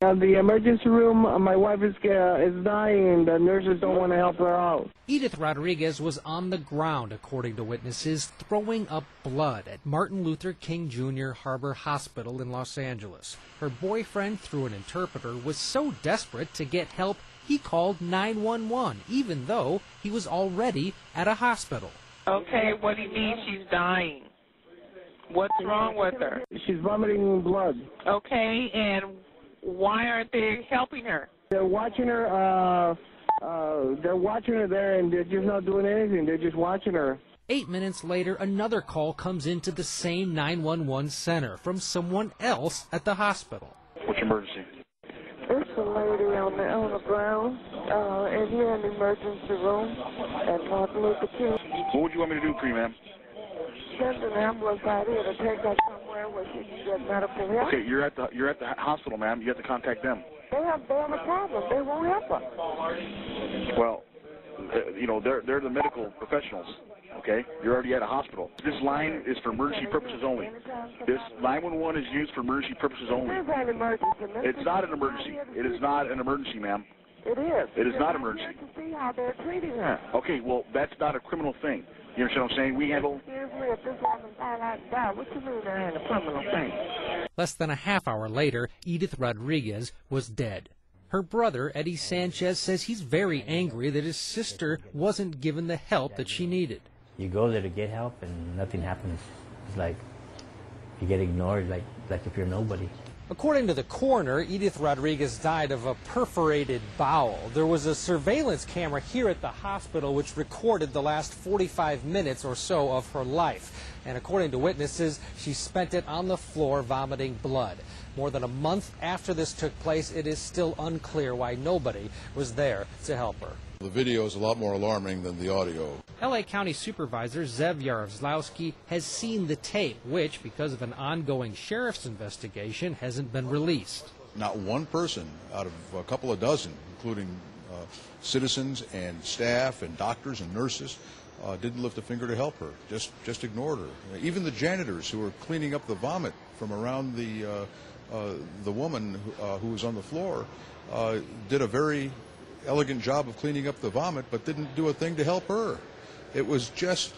The emergency room, my wife is dying. The nurses don't want to help her out. Edith Rodriguez was on the ground, according to witnesses, throwing up blood at Martin Luther King Jr. Harbor Hospital in Los Angeles. Her boyfriend, through an interpreter, was so desperate to get help he called 911, even though he was already at a hospital. Okay, what do you mean she's dying? What's wrong with her? She's vomiting blood. Okay, and why aren't they helping her? They're watching her. They're watching her there, and they're just not doing anything. They're just watching her. 8 minutes later, another call comes into the same 911 center from someone else at the hospital. What's your emergency? It's a lady on the ground, and here in the emergency room at Martin Luther King. What would you want me to do for you, ma'am? Send an ambulance out here to take her somewhere where she can get medical help. Okay, you're at the hospital, ma'am. You have to contact them. They have a problem. They won't help her. Well, you know, they're the medical professionals. Okay, you're already at a hospital. This line is for emergency purposes only. This 911 is used for emergency purposes only. It is an emergency. It's not an emergency. It is not an emergency, ma'am. It is. It is not emergency. To see how they're treating her. Okay, well, that's not a criminal thing. You understand what I'm saying? We handle. Excuse me, if this woman died like that, what you mean there ain't a criminal thing? Less than a half hour later, Edith Rodriguez was dead. Her brother, Eddie Sanchez, says he's very angry that his sister wasn't given the help that she needed. You go there to get help and nothing happens. It's like you get ignored, like if you're nobody. According to the coroner, Edith Rodriguez died of a perforated bowel. There was a surveillance camera here at the hospital which recorded the last 45 minutes or so of her life. And according to witnesses, she spent it on the floor vomiting blood. More than a month after this took place, it is still unclear why nobody was there to help her. The video is a lot more alarming than the audio. L.A. County Supervisor Zev Yaroslavsky has seen the tape, which, because of an ongoing sheriff's investigation, hasn't been released. Not one person out of a couple of dozen, including citizens and staff and doctors and nurses, didn't lift a finger to help her, just ignored her. Even the janitors who were cleaning up the vomit from around the woman who was on the floor did a very elegant job of cleaning up the vomit, but didn't do a thing to help her. It was just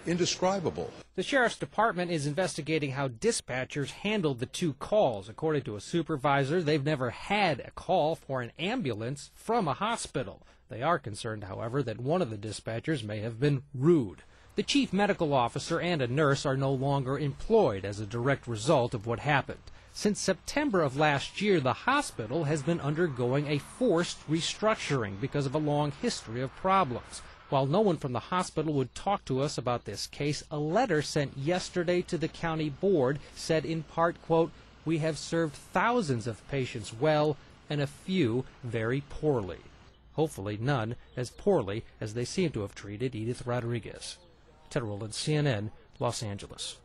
indescribable. The Sheriff's Department is investigating how dispatchers handled the two calls. According to a supervisor, they've never had a call for an ambulance from a hospital. They are concerned, however, that one of the dispatchers may have been rude. The chief medical officer and a nurse are no longer employed as a direct result of what happened. Since September of last year, the hospital has been undergoing a forced restructuring because of a long history of problems. While no one from the hospital would talk to us about this case, a letter sent yesterday to the county board said in part, quote, "We have served thousands of patients well and a few very poorly." Hopefully none as poorly as they seem to have treated Edith Rodriguez. Ted Rowland, CNN, Los Angeles.